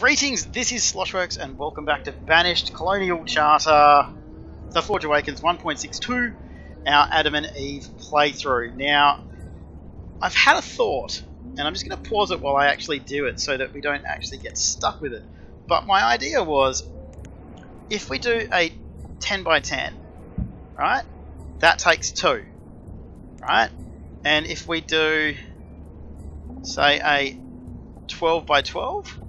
Greetings, this is Sloshworks and welcome back to Banished Colonial Charter, the Forge Awakens 1.62, our Adam and Eve playthrough. Now, I've had a thought, and I'm just going to pause it while I actually do it so that we don't actually get stuck with it. But my idea was, if we do a 10 by 10, right, that takes 2, right? And if we do, say, a 12 by 12,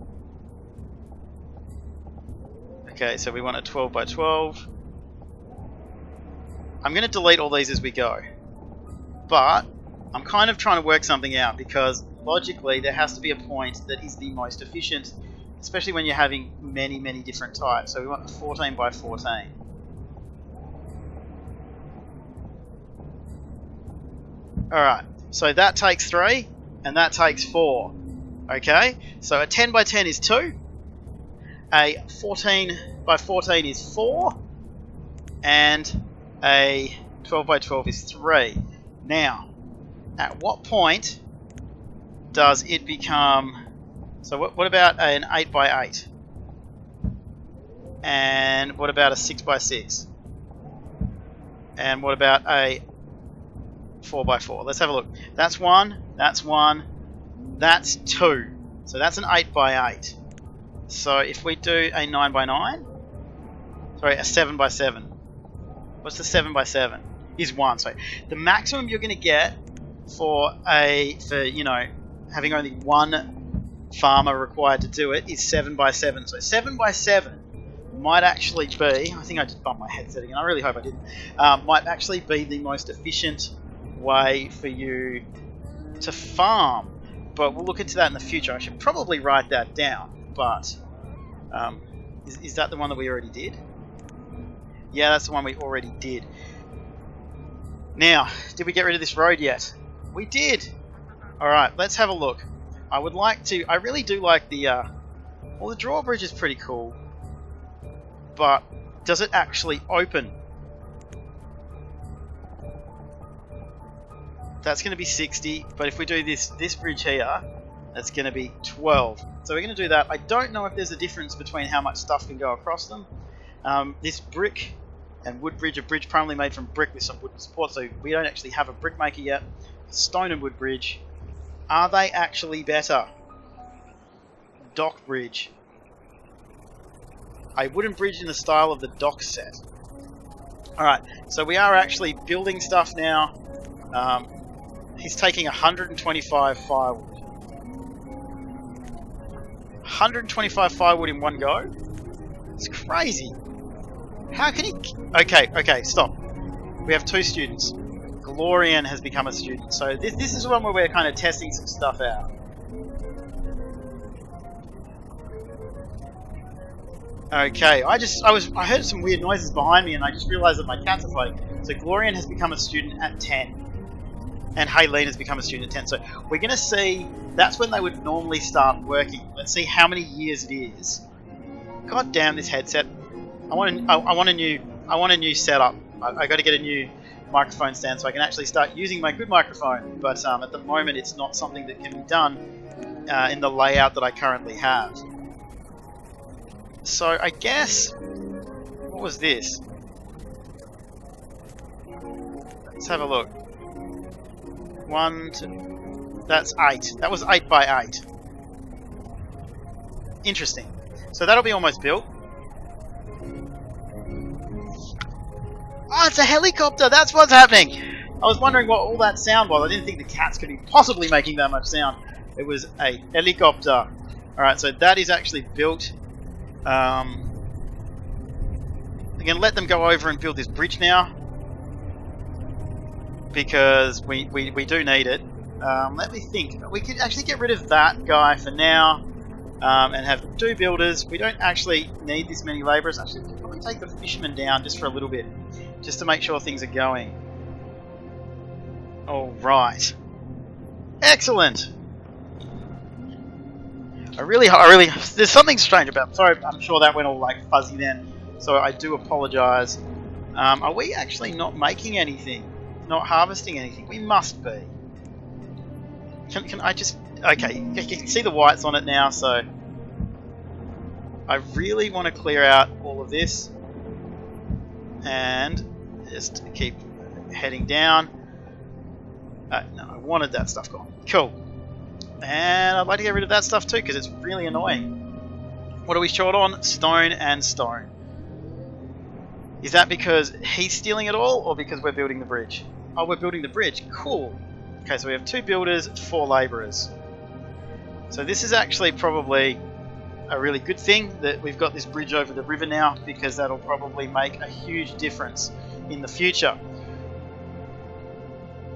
okay, so we want a 12 by 12. I'm going to delete all these as we go. But I'm kind of trying to work something out because logically there has to be a point that is the most efficient, especially when you're having many, many different types. So we want a 14 by 14. Alright, so that takes 3 and that takes 4. Okay, so a 10 by 10 is 2. A 14 by 14 is 4, and a 12 by 12 is 3. Now, at what point does it become... So what about an 8 by 8? And what about a 6 by 6? And what about a 4 by 4? Let's have a look. That's 1, that's 1, that's 2. So that's an 8 by 8. So if we do a 9 by 9, sorry, a 7 by 7. What's the 7 by 7? Is 1. So the maximum you're going to get for you know, having only one farmer required to do it is 7 by 7. So 7 by 7 might actually be, I think I just bumped my headset again, I really hope I didn't, might actually be the most efficient way for you to farm. But we'll look into that in the future. I should probably write that down. But is that the one that we already did? Yeah, that's the one we already did. Now, did we get rid of this road yet? We did! Alright, let's have a look. I would like to... I really do like the... well, the drawbridge is pretty cool. But does it actually open? That's going to be 60, but if we do this bridge here, that's going to be 12. So we're going to do that. I don't know if there's a difference between how much stuff can go across them. This brick and wood bridge, a bridge primarily made from brick with some wooden support, so we don't actually have a brick maker yet. Stone and wood bridge. Are they actually better? Dock bridge. A wooden bridge in the style of the dock set. Alright, so we are actually building stuff now. He's taking 125 firewood. 125 firewood in one go? It's crazy. How can he... Okay, stop. We have 2 students. Glorian has become a student. So this is one where we're kind of testing some stuff out. Okay, I heard some weird noises behind me and I just realized that my cats are fighting. So Glorian has become a student at 10. And Haylene has become a student at 10. So we're going to see, that's when they would normally start working. Let's see how many years it is. God damn this headset. I want a new setup. I got to get a new microphone stand so I can actually start using my good microphone. But at the moment it's not something that can be done in the layout that I currently have. So I guess, what was this? Let's have a look. 1, 2, that's 8. That was 8 by 8. Interesting. So that'll be almost built. Oh, it's a helicopter! That's what's happening! I was wondering what all that sound was. I didn't think the cats could be possibly making that much sound. It was a helicopter. Alright, so that is actually built. I'm going to let them go over and build this bridge now, because we do need it. Let me think. We could actually get rid of that guy for now, and have 2 builders. We don't actually need this many labourers. Actually, we could probably take the fishermen down just for a little bit, just to make sure things are going. Alright. Excellent! I really, there's something strange about, sorry, I'm sure that went all like fuzzy then, so I do apologise. Are we actually not making anything? Not harvesting anything? We must be. Can I just... Okay, you can see the whites on it now, so... I really want to clear out all of this and just keep heading down. No, I wanted that stuff gone. Cool. And I'd like to get rid of that stuff too because it's really annoying. What are we short on? Stone and stone. Is that because he's stealing it all or because we're building the bridge? Oh, we're building the bridge. Cool. Okay, so we have 2 builders, 4 labourers. So this is actually probably a really good thing that we've got this bridge over the river now, because that'll probably make a huge difference in the future.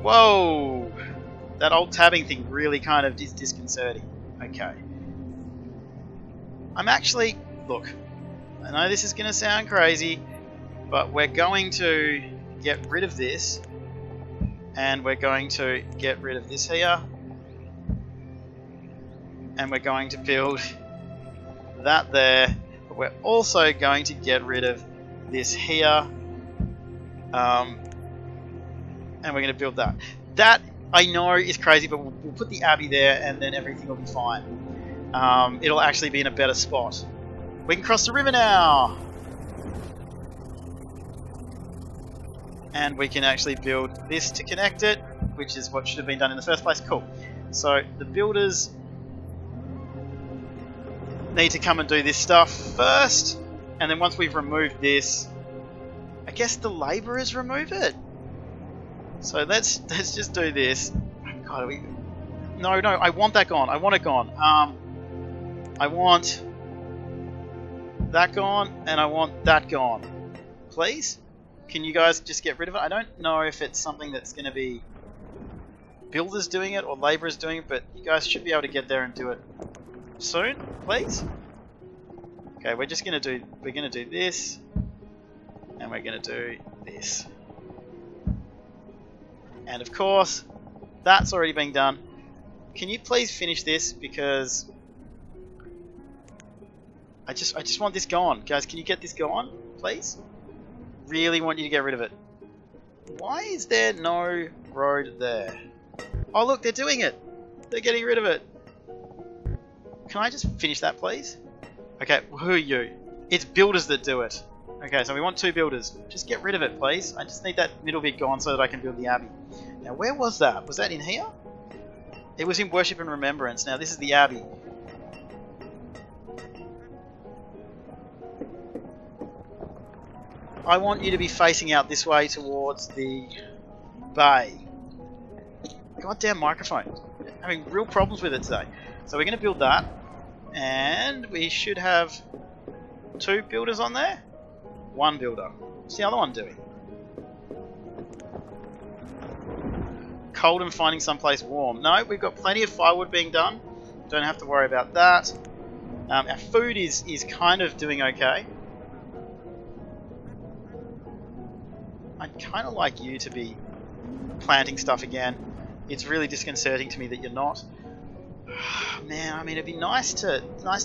Whoa! That old tabbing thing really kind of is disconcerting. Okay. I'm actually... Look, I know this is going to sound crazy, but we're going to get rid of this, and we're going to get rid of this here, and we're going to build that there, but we're also going to get rid of this here, and we're going to build that. That, I know, is crazy, but we'll put the abbey there and then everything will be fine. It'll actually be in a better spot. We can cross the river now! And we can actually build this to connect it, which is what should have been done in the first place. Cool. So the builders need to come and do this stuff first, and then once we've removed this, I guess the labourers remove it. So let's just do this. God, no, I want that gone. I want it gone. I want that gone, and I want that gone. Please? Can you guys just get rid of it? I don't know if it's something that's going to be builders doing it or labourers doing it, but you guys should be able to get there and do it soon, please. Okay, we're going to do this, and we're going to do this. And of course, that's already being done. Can you please finish this, because I just want this gone. Guys, can you get this gone, please? Really want you to get rid of it. Why is there no road there? Oh look, they're doing it. They're getting rid of it. Can I just finish that, please? Okay, who are you? It's builders that do it. Okay, so we want 2 builders. Just get rid of it, please. I just need that middle bit gone so that I can build the abbey. Now, where was that? Was that in here? It was in Worship and Remembrance. Now, this is the abbey. I want you to be facing out this way towards the bay. Goddamn microphone. Having real problems with it today. So we're going to build that. And we should have 2 builders on there. 1 builder. What's the other one doing? Cold and finding someplace warm. No, we've got plenty of firewood being done. Don't have to worry about that. Our food is kind of doing okay. I'd kind of like you to be planting stuff again. It's really disconcerting to me that you're not. Man, I mean, it'd be nice to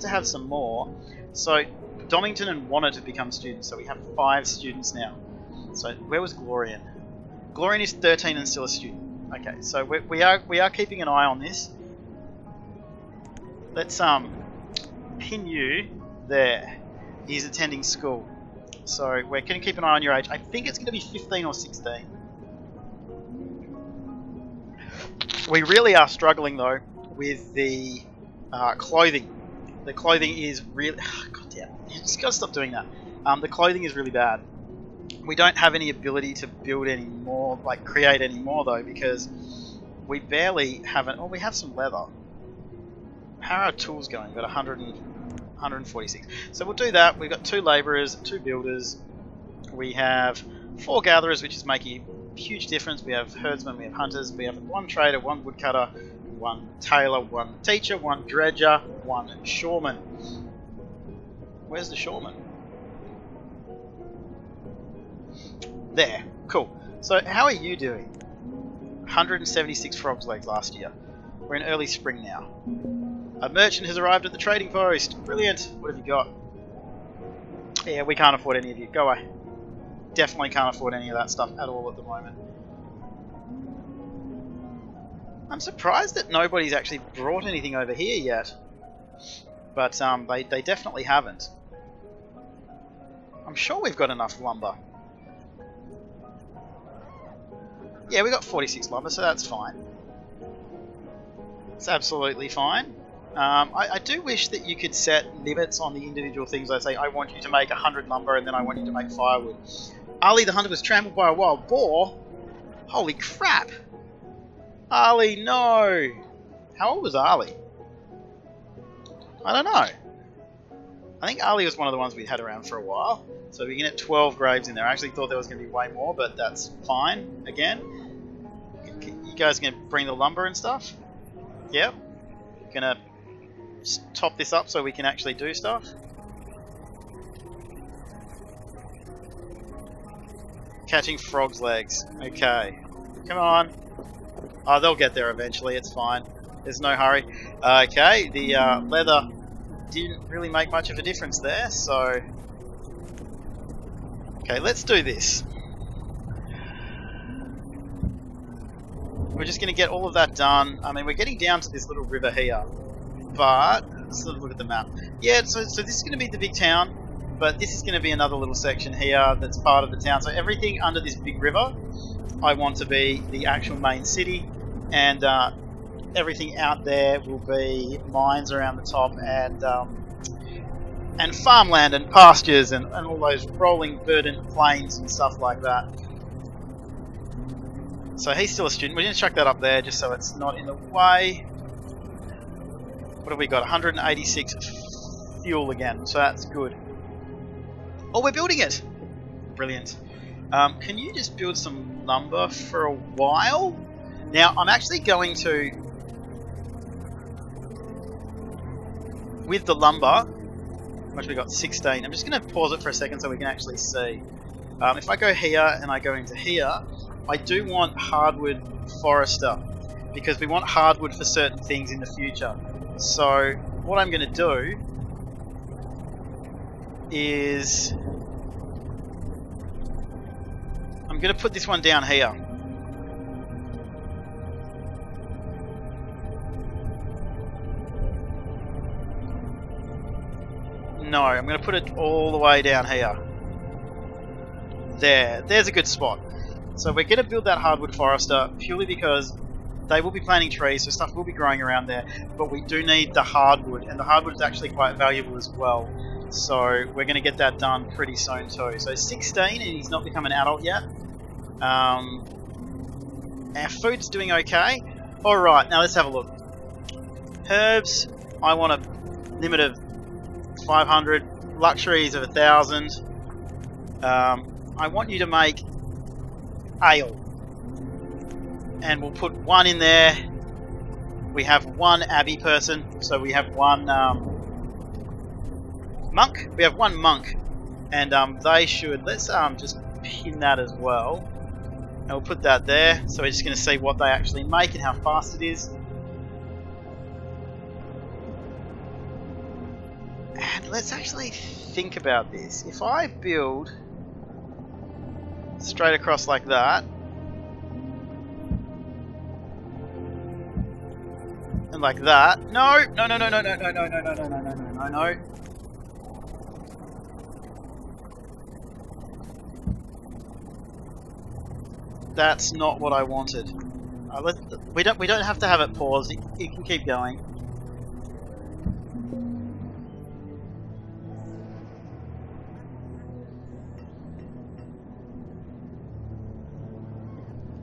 have some more. So Domington and Wanted have become students, so we have 5 students now. So where was Glorian? Glorian is 13 and still a student. Okay, so we are keeping an eye on this. Let's pin you there. He's attending school. So we're going to keep an eye on your age. I think it's going to be 15 or 16. We really are struggling though with the clothing. The clothing is really... God damn, you just got to stop doing that. The clothing is really bad. We don't have any ability to build any more, like create any more though, because we barely have it. Oh, we have some leather. How are our tools going? We've got 146. So we'll do that. We've got 2 labourers, 2 builders. We have 4 gatherers, which is making a huge difference. We have herdsmen, we have hunters, we have 1 trader, 1 woodcutter, 1 tailor, 1 teacher, 1 dredger, 1 shoreman. Where's the shoreman? There. Cool. So how are you doing? 176 frogs legs last year. We're in early spring now. A merchant has arrived at the trading post. Brilliant. What have you got? Yeah, we can't afford any of you. Go away. Definitely can't afford any of that stuff at all at the moment. I'm surprised that nobody's actually brought anything over here yet. But they definitely haven't. I'm sure we've got enough lumber. Yeah, we got 46 lumber, so that's fine. It's absolutely fine. I do wish that you could set limits on the individual things. I say, I want you to make 100 lumber, and then I want you to make firewood. Ali the Hunter was trampled by a wild boar? Holy crap! Ali, no! How old was Ali? I don't know. I think Ali was one of the ones we had around for a while. So we can get 12 graves in there. I actually thought there was going to be way more, but that's fine. Again, you guys going to bring the lumber and stuff? Yep. Gonna top this up so we can actually do stuff. Catching frogs' legs. Okay. Come on. Oh, they'll get there eventually. It's fine. There's no hurry. Okay, the leather didn't really make much of a difference there, so... Okay, let's do this. We're just going to get all of that done. I mean, we're getting down to this little river here, but let's look at the map. Yeah, so this is going to be the big town, but this is going to be another little section here that's part of the town. So everything under this big river, I want to be the actual main city, and everything out there will be mines around the top, and farmland and pastures and all those rolling verdant plains and stuff like that. So he's still a student. We're going to chuck that up there just so it's not in the way. What have we got? 186 fuel again, so that's good. Oh, we're building it! Brilliant. Can you just build some lumber for a while? Now, I'm actually going to... With the lumber, how much we got? 16. I'm just going to pause it for a second so we can actually see. If I go here and I go into here, I do want hardwood forester because we want hardwood for certain things in the future. So what I'm going to do is I'm going to put this one down here. No, I'm going to put it all the way down here. There's a good spot. So we're going to build that hardwood forester purely because they will be planting trees, so stuff will be growing around there, but we do need the hardwood, and the hardwood is actually quite valuable as well. So we're going to get that done pretty soon too. So 16, and he's not become an adult yet. Our food's doing okay. Alright, now let's have a look. Herbs, I want a limit of 500, luxuries of 1,000. I want you to make ale, and we'll put one in there. We have one abbey person, so we have one monk. We have one monk, and they should, let's just pin that as well, and we'll put that there. So we're just going to see what they actually make and how fast it is. And let's actually think about this. If I build straight across like that, and like that. No. That's not what I wanted. We don't have to have it paused. You can keep going.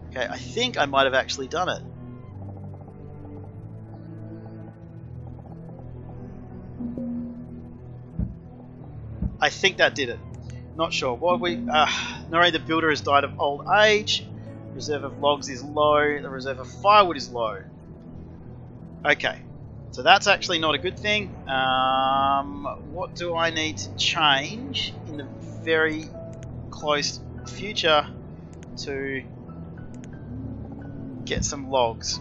Okay, I think I might have actually done it. I think that did it. Not sure. What we Nori the builder has died of old age. Reserve of logs is low. The reserve of firewood is low. Okay, so that's actually not a good thing. What do I need to change in the very close future to get some logs?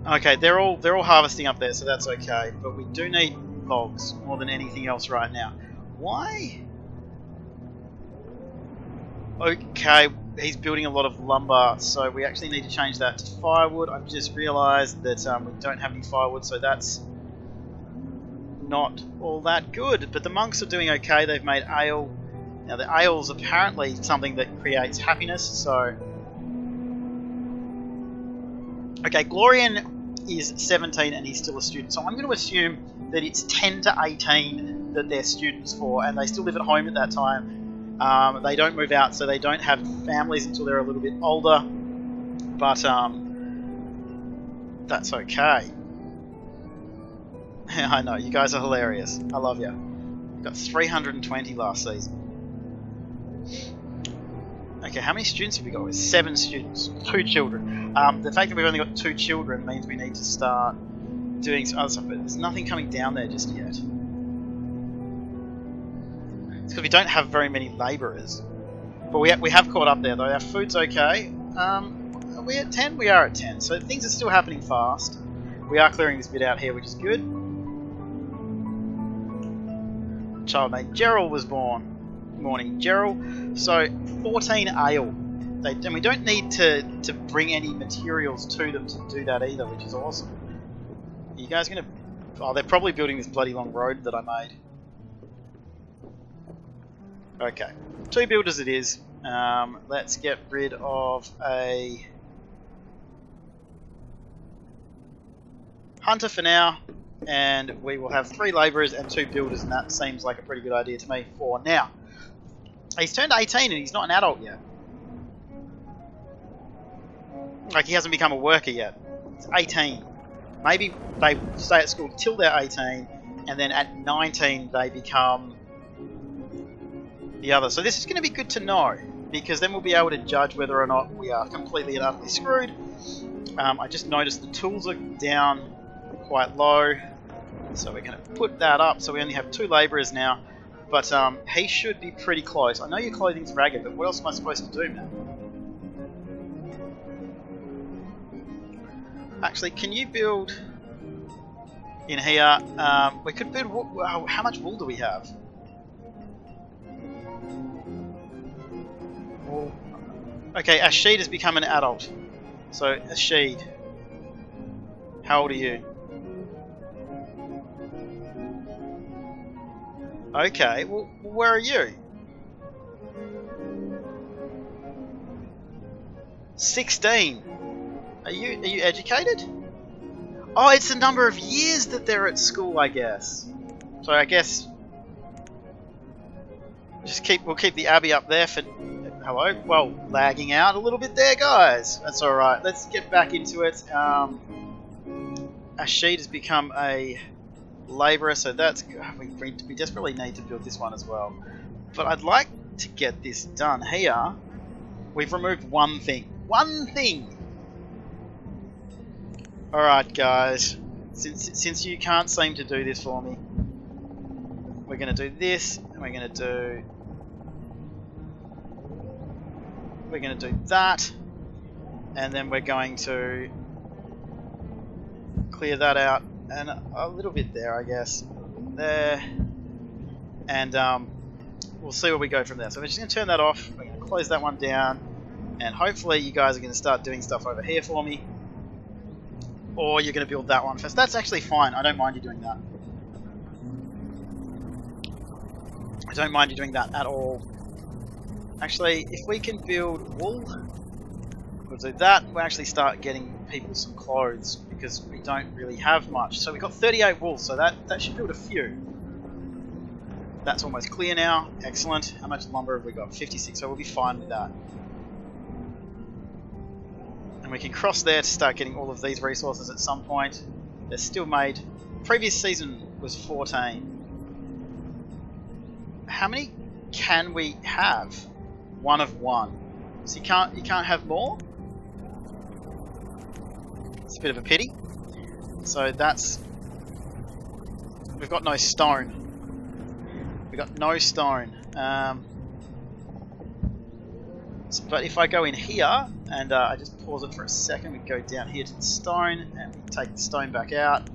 Okay, they're all harvesting up there, so that's okay. But we do need logs more than anything else right now. Why? Okay, he's building a lot of lumber, so we actually need to change that to firewood. I've just realised that we don't have any firewood, so that's not all that good. But the monks are doing okay. They've made ale. Now the ale's apparently something that creates happiness, so... Okay, Glorian is 17 and he's still a student, so I'm going to assume that it's 10 to 18 that they're students for, and they still live at home at that time. They don't move out, so they don't have families until they're a little bit older, but that's okay. I know, you guys are hilarious. I love you. We got 320 last season. Okay, how many students have we got? 7 students, 2 children. The fact that we've only got 2 children means we need to start doing some other stuff, but there's nothing coming down there just yet. It's because we don't have very many labourers. But we have caught up there though. Our food's okay. Are we at 10? We are at 10. So things are still happening fast. We are clearing this bit out here, which is good. A child named Gerald was born. Good morning, Gerald. So 14 ale. And we don't need to bring any materials to them to do that either, which is awesome. Are you guys going to... Oh, they're probably building this bloody long road that I made. Okay, 2 builders it is. Let's get rid of a hunter for now, and we will have 3 labourers and 2 builders, and that seems like a pretty good idea to me for now. He's turned 18 and he's not an adult yet. Like, he hasn't become a worker yet. He's 18. Maybe they stay at school till they're 18, and then at 19 they become the other. So this is going to be good to know, because then we'll be able to judge whether or not we are completely and utterly screwed. I just noticed the tools are down quite low, so we're going to put that up. So we only have 2 labourers now, but he should be pretty close. I know your clothing's ragged, but what else am I supposed to do, man? Actually, can you build in here? We could build wool. How much wool do we have? Wool. Okay, Ashid has become an adult. So, Ashid, how old are you? Okay, well, where are you? 16. Are you educated? Oh, it's the number of years that they're at school, I guess. So I guess we'll keep the abbey up there for... Hello? Well, lagging out a little bit there, guys. That's alright. Let's get back into it. Ashid has become a labourer, so that's... We desperately need to build this one as well. But I'd like to get this done here. We've removed one thing. One thing! Alright, guys. Since you can't seem to do this for me, we're going to do this, and we're going to do that, and then we're going to clear that out, and a little bit there, I guess, there, and we'll see where we go from there. So we're just going to turn that off, we're going to close that one down, and hopefully you guys are going to start doing stuff over here for me, or you're going to build that one first. That's actually fine, I don't mind you doing that. I don't mind you doing that at all. Actually, if we can build wool, we'll do that. We'll actually start getting people some clothes, because we don't really have much. So we've got 38 wool, so that should build a few. That's almost clear now. Excellent. How much lumber have we got? 56, so we'll be fine with that. And we can cross there to start getting all of these resources at some point. They're still made. Previous season was 14. How many can we have? 1 of 1. So you can't have more? It's a bit of a pity. So that's... We've got no stone. We've got no stone. But if I go in here, and I just pause it for a second, we go down here to the stone, and we take the stone back out,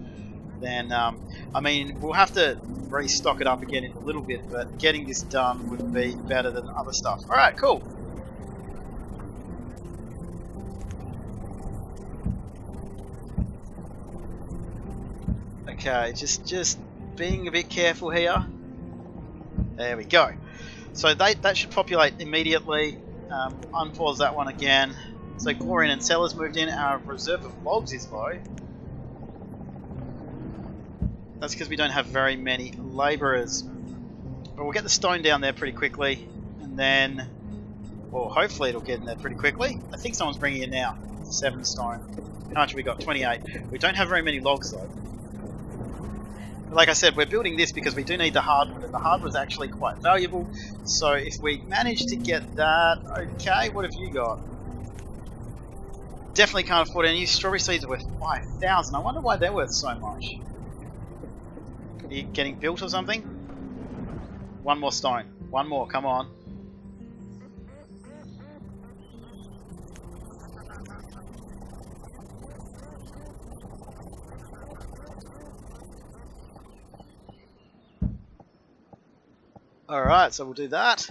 then, I mean, we'll have to restock it up again in a little bit, but getting this done would be better than other stuff. Alright, cool. Okay, just being a bit careful here. There we go. So that should populate immediately. Unpause that one again. So Glorian and Sellers moved in. Our reserve of logs is low. That's because we don't have very many labourers. But we'll get the stone down there pretty quickly. And then, well, hopefully it'll get in there pretty quickly. I think someone's bringing it now. 7 stone. How much have we got? 28. We don't have very many logs though. Like I said, we're building this because we do need the hardwood, and the hardwood is actually quite valuable. So if we manage to get that, okay, what have you got? Definitely can't afford any. Strawberry seeds are worth 5,000. I wonder why they're worth so much. Are you getting built or something? One more stone. One more, come on. Alright, so we'll do that,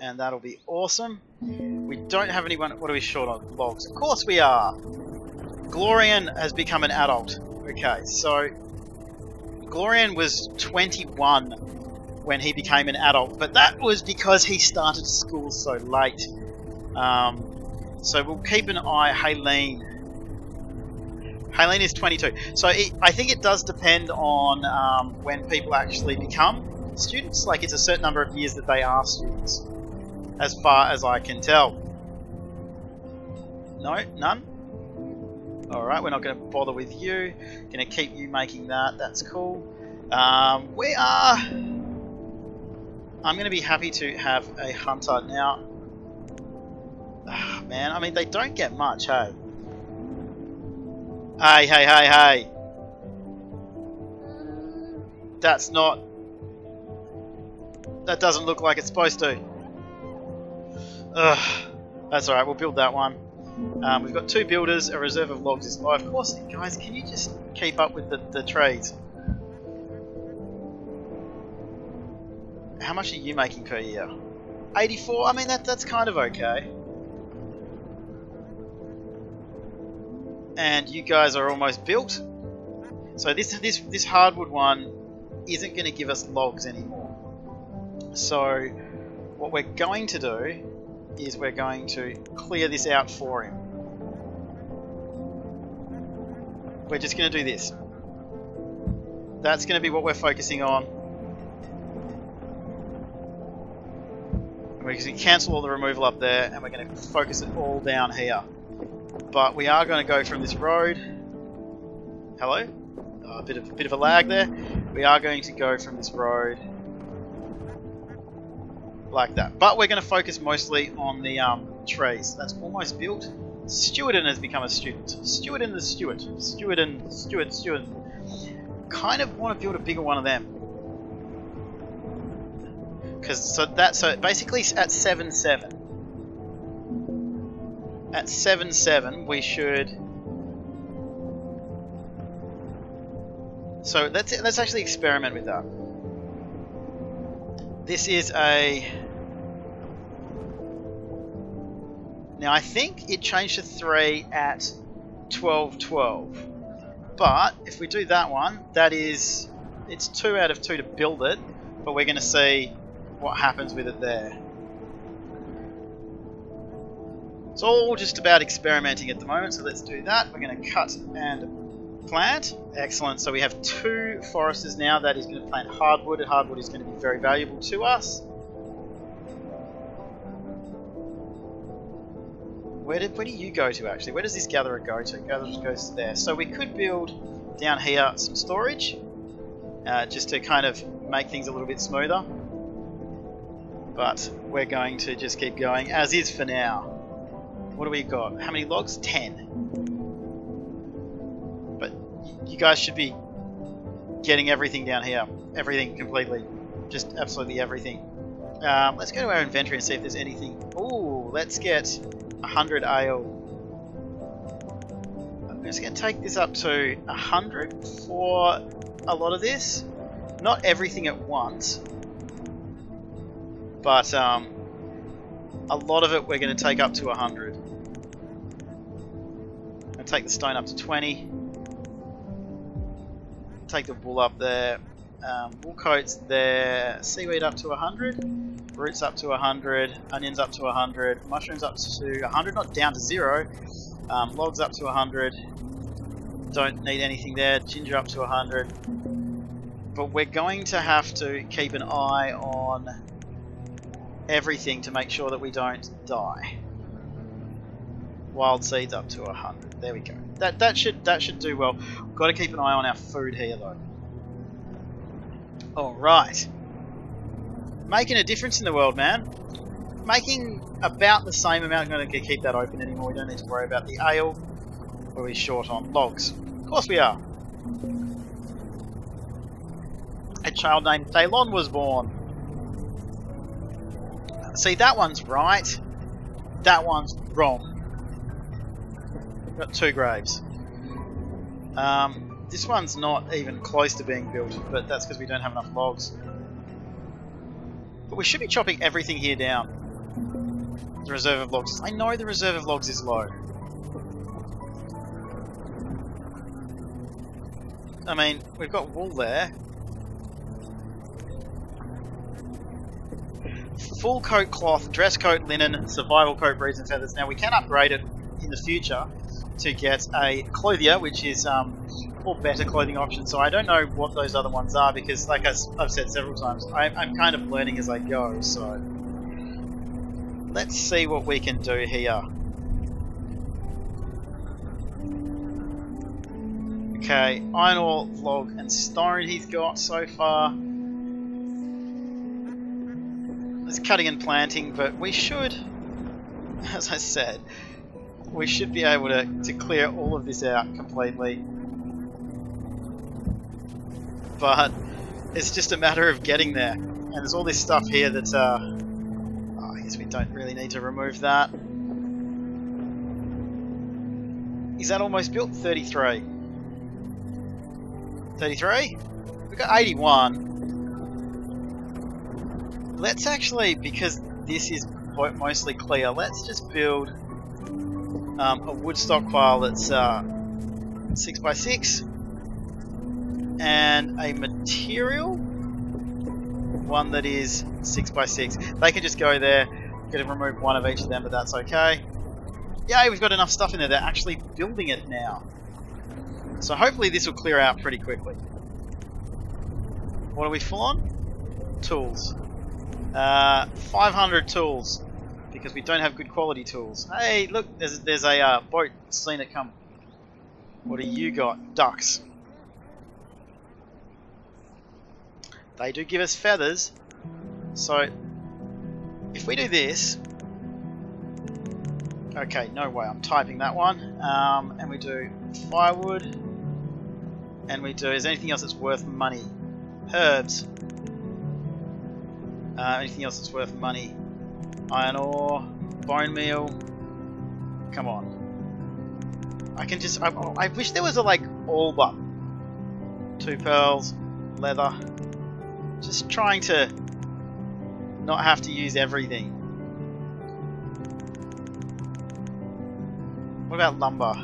and that'll be awesome. We don't have anyone. What are we short on? Logs. Of course we are! Glorian has become an adult. Okay, so Glorian was 21 when he became an adult, but that was because he started school so late. So we'll keep an eye. Haleen is 22. So I think it does depend on when people actually become students. Like, it's a certain number of years that they are students, as far as I can tell. No? None? Alright, we're not going to bother with you. Going to keep you making that. That's cool. I'm going to be happy to have a hunter now. Man, I mean, they don't get much, hey? Hey. That's not... That doesn't look like it's supposed to. Ugh. That's alright, we'll build that one. We've got 2 builders, a reserve of logs is low. Of course, guys, can you just keep up with the trades? How much are you making per year? 84? I mean, that's kind of okay. And you guys are almost built. So this hardwood one isn't going to give us logs anymore. So what we're going to do is we're going to clear this out for him. We're just going to do this. That's going to be what we're focusing on. And we're going to cancel all the removal up there, and we're going to focus it all down here. But we are going to go from this road. Hello? A bit of a lag there. We are going to go from this road like that. But we're going to focus mostly on the trees. That's almost built. Stewarden has become a student. Stewarden the Steward. Steward. Kind of want to build a bigger one of them. So basically at 7-7. At 7-7 we should... So let's actually experiment with that. This is a... Now I think it changed to 3 at 12-12. But if we do that one, it's 2 out of 2 to build it, but we're going to see what happens with it there. It's all just about experimenting at the moment, so let's do that. We're going to cut and plant. Excellent. So we have 2 foresters now. That is going to plant hardwood. Hardwood is going to be very valuable to us. Where do you go to, actually? Where does this gatherer go to? Gatherer goes there. So we could build down here some storage, just to kind of make things a little bit smoother. But we're going to just keep going as is for now. What do we got? How many logs? 10. But you guys should be getting everything down here. Everything completely. Just absolutely everything. Let's go to our inventory and see if there's anything. Ooh, let's get 100 ale. I'm just going to take this up to 100 for a lot of this. Not everything at once. But a lot of it we're going to take up to 100. And take the stone up to 20. take the wool up there. Wool coats there. Seaweed up to 100. Roots up to 100. Onions up to 100. Mushrooms up to 100, not down to 0. Logs up to 100. Don't need anything there. Ginger up to 100. But we're going to have to keep an eye on everything to make sure that we don't die. Wild seeds up to 100. There we go. That should do well. We've got to keep an eye on our food here though. Alright. Making a difference in the world, man. Making about the same amount. I'm going to keep that open anymore. We don't need to worry about the ale. Or are we short on logs? Of course we are. A child named Thalon was born. See, that one's right. That one's wrong. Got 2 graves. This one's not even close to being built, but that's because we don't have enough logs. But we should be chopping everything here down. The reserve of logs. I know the reserve of logs is low. I mean, we've got wool there. Full coat cloth, dress coat linen, survival coat, breeds and feathers. Now we can upgrade it in the future to get a clothier, which is or better clothing option. So I don't know what those other ones are because, like I've said several times, I'm kind of learning as I go. So let's see what we can do here. Okay, iron ore, log, and stone he's got so far. There's cutting and planting, but we should, as I said, we should be able to clear all of this out completely. But it's just a matter of getting there. And there's all this stuff here that, I guess we don't really need to remove that. Is that almost built? 33. 33? We've got 81. Let's actually, because this is mostly clear, let's just build a wood stockpile that's 6x6 and a material one that is 6x6. They can just go there, get to remove one of each of them, but that's okay. Yay, we've got enough stuff in there. They're actually building it now. So hopefully this will clear out pretty quickly. What are we full on? Tools. 500 tools, because we don't have good quality tools. Hey, look, there's a boat. Seen it come. What do you got? Ducks. They do give us feathers. So if we do this, okay, no way. I'm typing that one. And we do firewood, and we do. Is there anything else that's worth money? Herbs. Anything else that's worth money? Iron ore, bone meal. Come on. I can just. I wish there was a like all but 2 pearls, leather. Just trying to not have to use everything. What about lumber?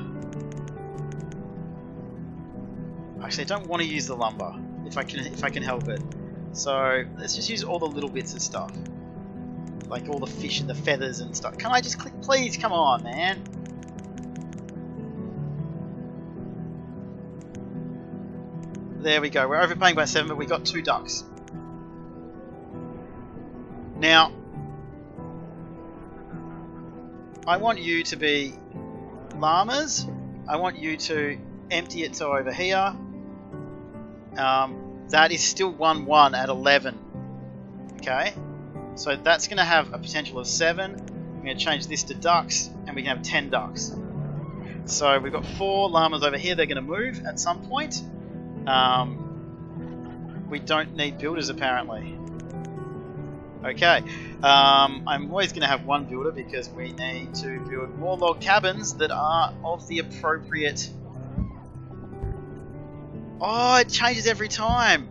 Actually, I don't want to use the lumber if I can help it. So let's just use all the little bits of stuff, like all the fish and the feathers and stuff. Can I just click, please? Come on, man. There we go. We're overpaying by 7, but we got 2 ducks. Now, I want you to be llamas. I want you to empty it to over here. That is still 1-1 at 11. Okay, so that's going to have a potential of 7. I'm going to change this to ducks, and we can have 10 ducks. So we've got 4 llamas over here. They're going to move at some point. We don't need builders apparently. Okay, I'm always going to have 1 builder because we need to build more log cabins that are of the appropriate. Oh, it changes every time.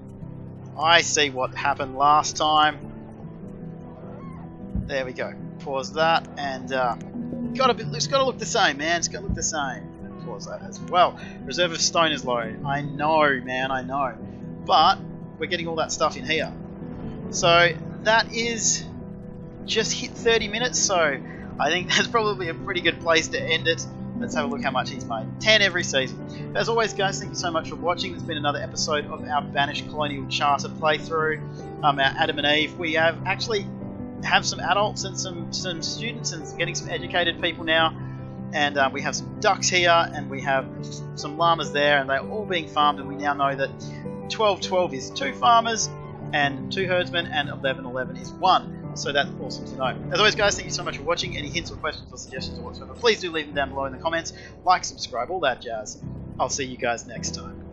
I see what happened last time. There we go. Pause that, and it's got to look the same, man. It's got to look the same. Pause yours as well. Reserve of stone is low. I know, man, I know. But we're getting all that stuff in here. So that is just hit 30 minutes, so I think that's probably a pretty good place to end it. Let's have a look how much he's made. 10 every season. As always, guys, thank you so much for watching. There's been another episode of our Banished Colonial Charter playthrough. Our Adam and Eve. We have actually some adults and some students and getting some educated people now. And we have some ducks here, and we have some llamas there, and they're all being farmed, and we now know that 12-12 is 2 farmers and 2 herdsmen, and 11-11 is 1. So that's awesome to know. As always, guys, thank you so much for watching. Any hints or questions or suggestions or whatsoever, please do leave them down below in the comments. Like, subscribe, all that jazz. I'll see you guys next time.